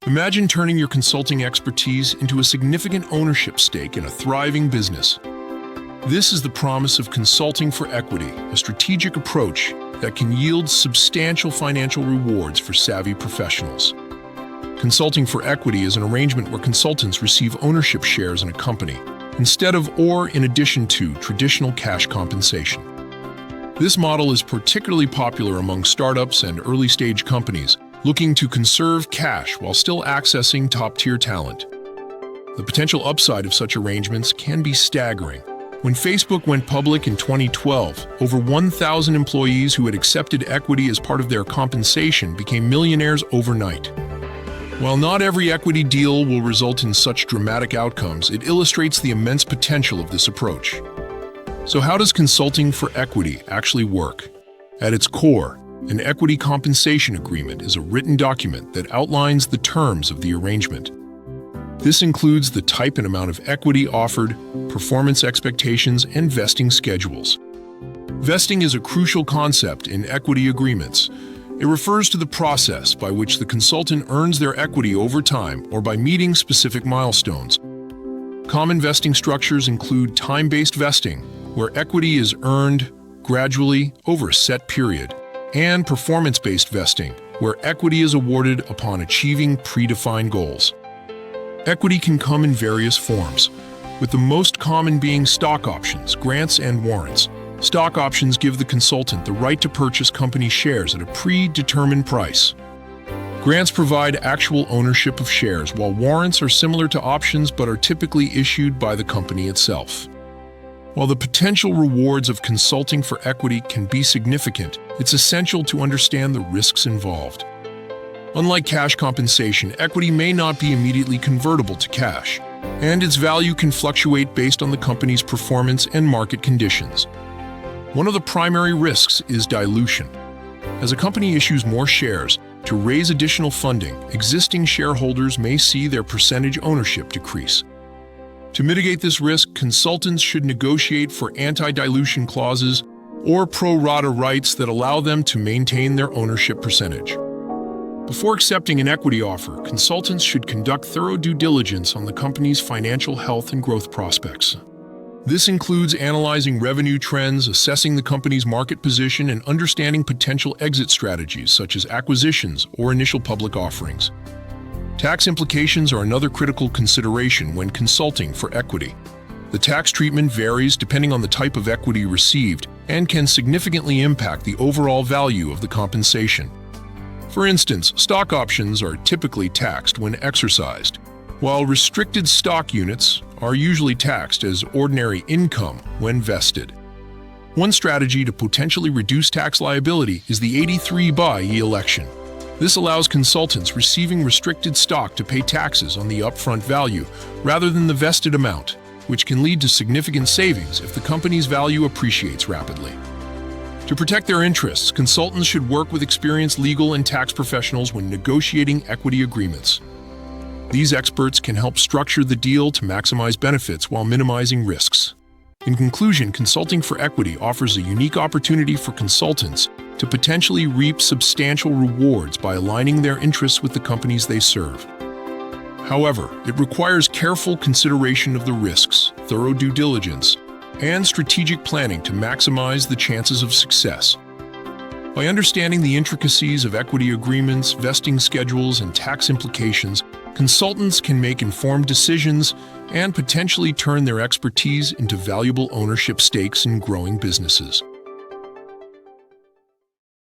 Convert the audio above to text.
Imagine turning your consulting expertise into a significant ownership stake in a thriving business. This is the promise of consulting for equity, a strategic approach that can yield substantial financial rewards for savvy professionals. Consulting for equity is an arrangement where consultants receive ownership shares in a company, instead of or in addition to traditional cash compensation. This model is particularly popular among startups and early-stage companies looking to conserve cash while still accessing top-tier talent. The potential upside of such arrangements can be staggering. When Facebook went public in 2012, over 1,000 employees who had accepted equity as part of their compensation became millionaires overnight. While not every equity deal will result in such dramatic outcomes, it illustrates the immense potential of this approach. So how does consulting for equity actually work? At its core, an equity compensation agreement is a written document that outlines the terms of the arrangement. This includes the type and amount of equity offered, performance expectations, and vesting schedules. Vesting is a crucial concept in equity agreements. It refers to the process by which the consultant earns their equity over time or by meeting specific milestones. Common vesting structures include time-based vesting, where equity is earned gradually over a set period, and performance-based vesting, where equity is awarded upon achieving predefined goals. Equity can come in various forms, with the most common being stock options, grants, and warrants. Stock options give the consultant the right to purchase company shares at a predetermined price. Grants provide actual ownership of shares, while warrants are similar to options but are typically issued by the company itself. While the potential rewards of consulting for equity can be significant, it's essential to understand the risks involved. Unlike cash compensation, equity may not be immediately convertible to cash, and its value can fluctuate based on the company's performance and market conditions. One of the primary risks is dilution. As a company issues more shares to raise additional funding, existing shareholders may see their percentage ownership decrease. To mitigate this risk, consultants should negotiate for anti-dilution clauses or pro-rata rights that allow them to maintain their ownership percentage. Before accepting an equity offer, consultants should conduct thorough due diligence on the company's financial health and growth prospects. This includes analyzing revenue trends, assessing the company's market position, and understanding potential exit strategies such as acquisitions or initial public offerings. Tax implications are another critical consideration when consulting for equity. The tax treatment varies depending on the type of equity received and can significantly impact the overall value of the compensation. For instance, stock options are typically taxed when exercised, while restricted stock units are usually taxed as ordinary income when vested. One strategy to potentially reduce tax liability is the 83(b) election. This allows consultants receiving restricted stock to pay taxes on the upfront value rather than the vested amount, which can lead to significant savings if the company's value appreciates rapidly. To protect their interests, consultants should work with experienced legal and tax professionals when negotiating equity agreements. These experts can help structure the deal to maximize benefits while minimizing risks. In conclusion, consulting for equity offers a unique opportunity for consultants to potentially reap substantial rewards by aligning their interests with the companies they serve. However, it requires careful consideration of the risks, thorough due diligence, and strategic planning to maximize the chances of success. By understanding the intricacies of equity agreements, vesting schedules, and tax implications, consultants can make informed decisions and potentially turn their expertise into valuable ownership stakes in growing businesses.